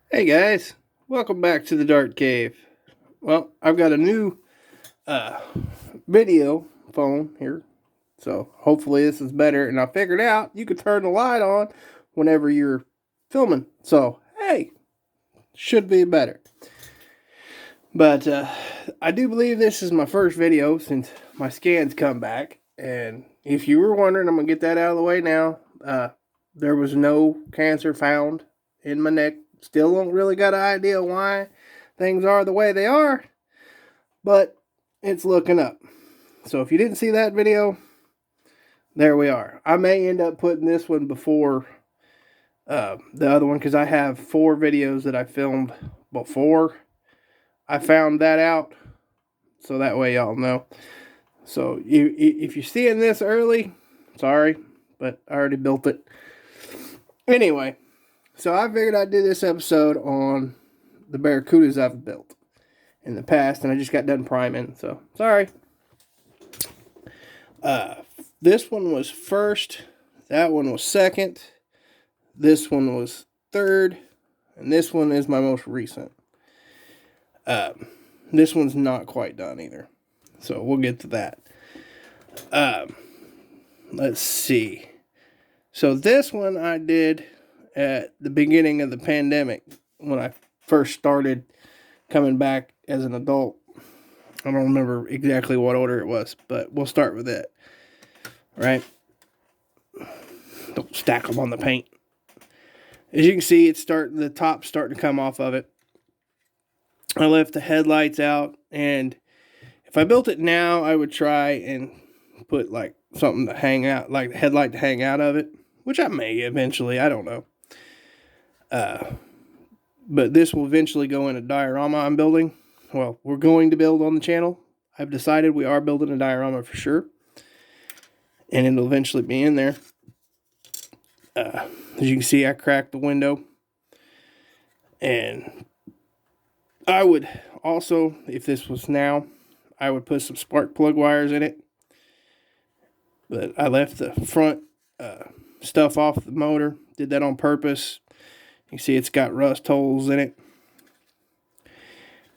Hey guys, welcome back to the Dark Cave. Well, I've got a new uh, video phone here, so hopefully this is better. And I figured out you could turn the light on whenever you're filming. So hey, should be better. But I do believe this is my first video since my scans come back. And if you were wondering, I'm gonna get that out of the way now. There was no cancer found in my neck. Still don't really got an idea why things are the way they are, but it's looking up. So if you didn't see that video, there we are. I may end up putting this one before the other one because I have 4 videos that I filmed before I found that out. So that way y'all know. So if you're seeing this early, sorry, but I already built it. Anyway, so I figured I'd do this episode on the Barracudas I've built in the past, and I just got done priming, so sorry. This one was first, that one was second, this one was third, and this one is my most recent. This one's not quite done either, so we'll get to that. Let's see. So this one I did at the beginning of the pandemic when I first started coming back as an adult. I don't remember exactly what order it was, but we'll start with it. Right? Don't stack them on the paint. As you can see, the top's starting to come off of it. I left the headlights out, and if I built it now, I would try and put like something to hang out, like the headlight to hang out of it, which I may eventually, I don't know. But this will eventually go in a diorama I'm building. Well, we're going to build on the channel. I've decided we are building a diorama for sure. And it'll eventually be in there. As you can see, I cracked the window. And I would also, if this was now, I would put some spark plug wires in it. But I left the front stuff off the motor. Did that on purpose. You see it's got rust holes in it.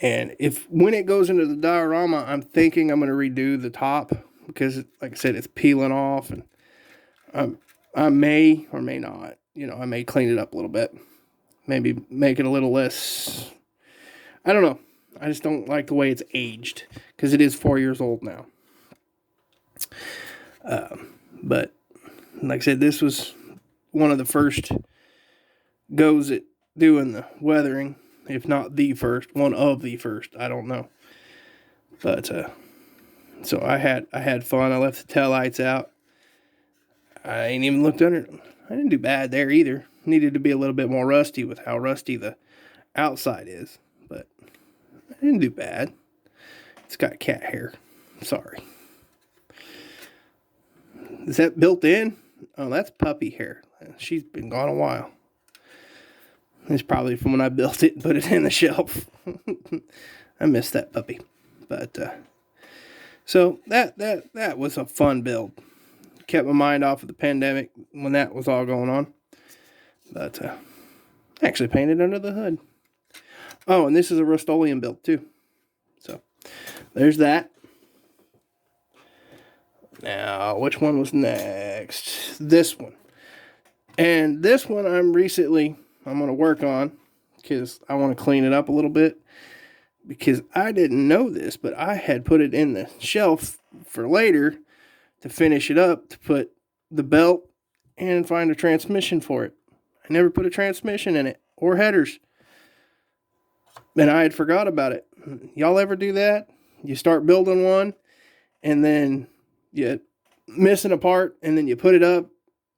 And when it goes into the diorama, I'm thinking I'm going to redo the top because, like I said, it's peeling off, and I may or may not. I may clean it up a little bit, maybe make it a little less. I don't know. I just don't like the way it's aged because it is 4 years old now. But like I said, this was one of the first goes at doing the weathering, if not the first, one of the first. I don't know, but so I had fun. I left the taillights out. I ain't even looked under. I didn't do bad there either. Needed to be a little bit more rusty with how rusty the outside is, but I didn't do bad. It's got cat hair. Sorry. Is that built in? Oh, that's puppy hair. She's been gone a while. It's probably from when I built it and put it in the shelf. I miss that puppy. But so that was a fun build. Kept my mind off of the pandemic when that was all going on. But actually painted under the hood. Oh, and this is a Rust-Oleum build too. So there's that. Now, which one was next? This one. And this one I'm going to work on because I want to clean it up a little bit because I didn't know this, but I had put it in the shelf for later to finish it up, to put the belt and find a transmission for it. I never put a transmission in it or headers. And I had forgot about it. Y'all ever do that? You start building one and then you missing a part and then you put it up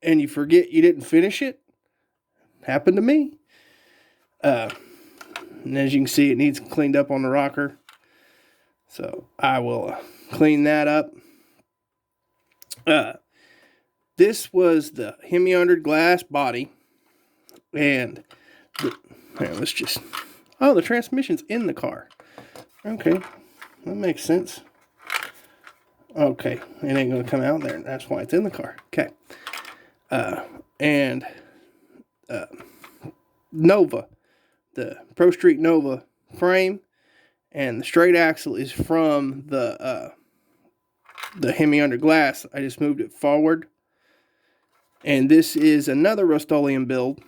and you forget you didn't finish it? Happened to me. And as you can see, it needs cleaned up on the rocker. So I will clean that up. This was the hemi-honored glass body. And the transmission's in the car. Okay, that makes sense. Okay, it ain't going to come out there. That's why it's in the car. Okay. And Nova. the Pro Street Nova frame, and the straight axle is from the Hemi under glass. I just moved it forward. And this is another Rust-Oleum build.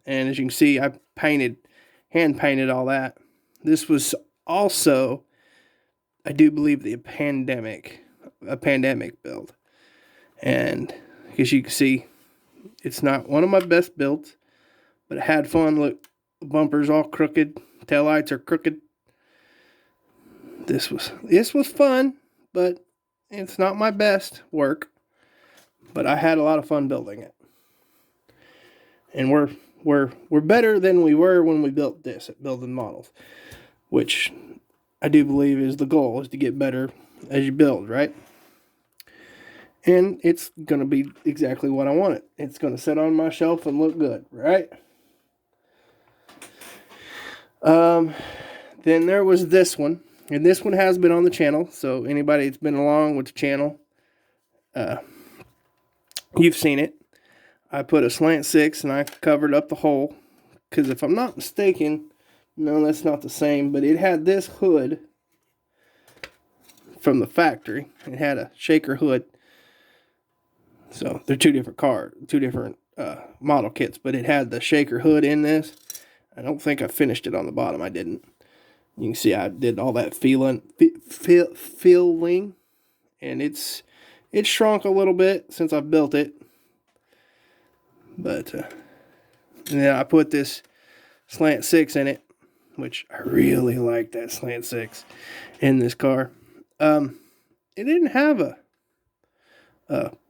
And as you can see, I hand painted all that. This was also, I do believe, a pandemic build. And as you can see, it's not one of my best builds, but it had fun. Look, the bumper's all crooked, taillights are crooked. This was fun, but it's not my best work. But I had a lot of fun building it. And we're better than we were when we built this at building models, which I do believe is the goal, is to get better as you build, right? And it's going to be exactly what I want it. It's going to sit on my shelf and look good, right? Then there was this one. And this one has been on the channel. So anybody that's been along with the channel, you've seen it. I put a slant 6 and I covered up the hole. Because if I'm not mistaken, no, that's not the same. But it had this hood from the factory. It had a shaker hood. So they're two different model kits. But it had the shaker hood in this. I don't think I finished it on the bottom. I didn't. You can see I did all that filling, and it's shrunk a little bit since I built it. But and then I put this slant 6 in it, which I really like that slant 6 in this car. It didn't have a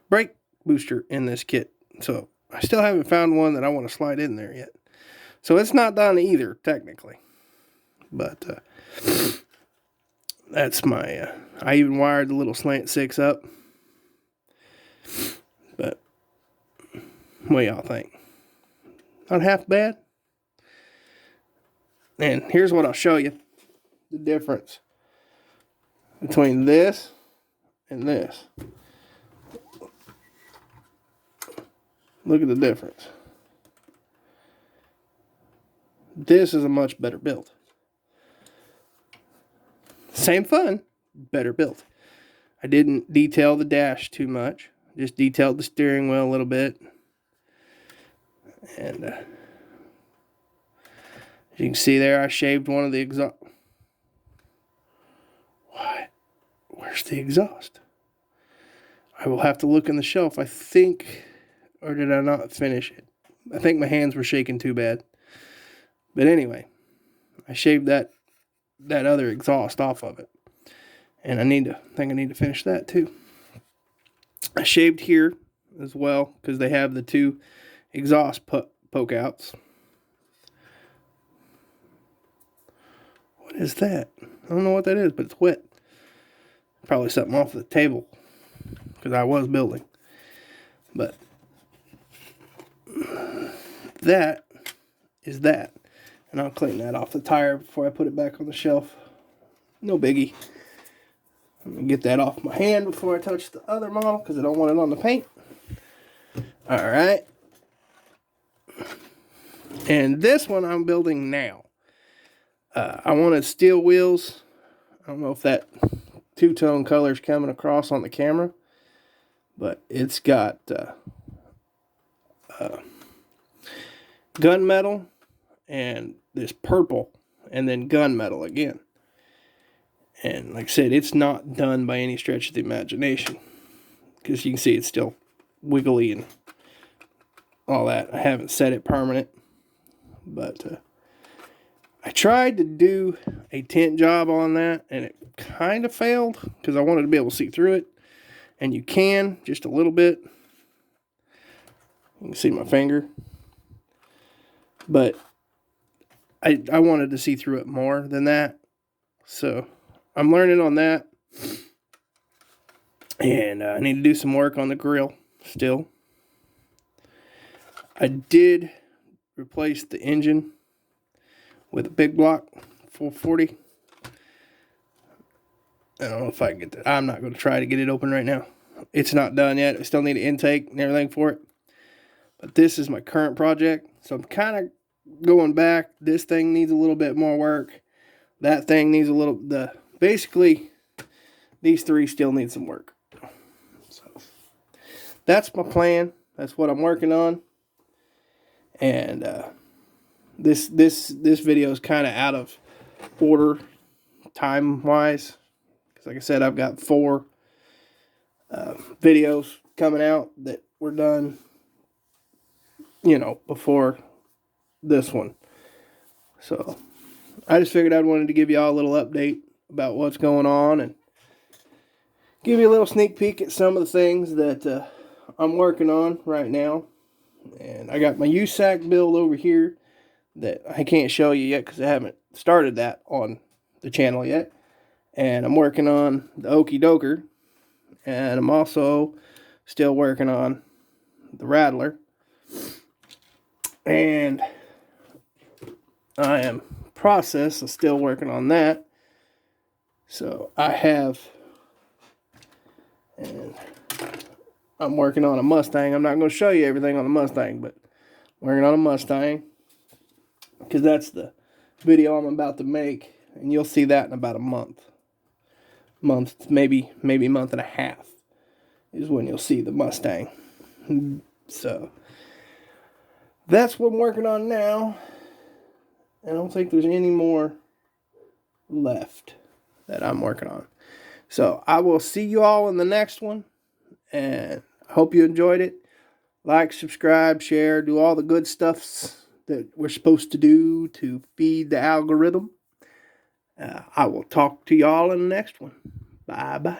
brake booster in this kit, so I still haven't found one that I want to slide in there yet. So it's not done either, technically. But that's my, I even wired the little slant 6 up. But what do y'all think? Not half bad. And here's what I'll show you. The difference between this and this. Look at the difference. This is a much better build. Same fun, better build. I didn't detail the dash too much. Just detailed the steering wheel a little bit. And as you can see there, I shaved one of the exhaust. What? Where's the exhaust? I will have to look in the shelf, I think. Or did I not finish it? I think my hands were shaking too bad. But anyway, I shaved that other exhaust off of it. And I think I need to finish that too. I shaved here as well because they have the two exhaust poke outs. What is that? I don't know what that is, but it's wet. Probably something off the table because I was building. But that is that. And I'll clean that off the tire before I put it back on the shelf. No biggie. Let me get that off my hand before I touch the other model because I don't want it on the paint. Alright. And this one I'm building now. I wanted steel wheels. I don't know if that two-tone color is coming across on the camera. But it's got gunmetal and this purple, and then gunmetal again. And like I said, it's not done by any stretch of the imagination. Because you can see it's still wiggly and all that. I haven't set it permanent. But I tried to do a tint job on that, and it kind of failed. Because I wanted to be able to see through it. And you can, just a little bit. You can see my finger. But I wanted to see through it more than that. So I'm learning on that. And I need to do some work on the grill still. I did replace the engine with a big block 440. I don't know if I can get that. I'm not going to try to get it open right now. It's not done yet. I still need an intake and everything for it. But this is my current project. So I'm kind of going back. This thing needs a little bit more work. That thing needs a little, basically, these three still need some work. So, that's my plan. That's what I'm working on. And this video is kind of out of order time-wise. Because like I said, I've got 4 videos coming out that were done, before this one. So, I just figured I wanted to give y'all a little update about what's going on and give you a little sneak peek at some of the things that I'm working on right now. And I got my USAC build over here that I can't show you yet because I haven't started that on the channel yet. And I'm working on the Okey Doker. And I'm also still working on the Rattler. And I am process of still working on that. So I have, and I'm working on a Mustang. I'm not going to show you everything on the Mustang, but I'm working on a Mustang because that's the video I'm about to make, and you'll see that in about a month, maybe a month and a half is when you'll see the Mustang. So that's what I'm working on now. I don't think there's any more left that I'm working on. So I will see you all in the next one. And I hope you enjoyed it. Like, subscribe, share, do all the good stuffs that we're supposed to do to feed the algorithm. I will talk to y'all in the next one. Bye-bye.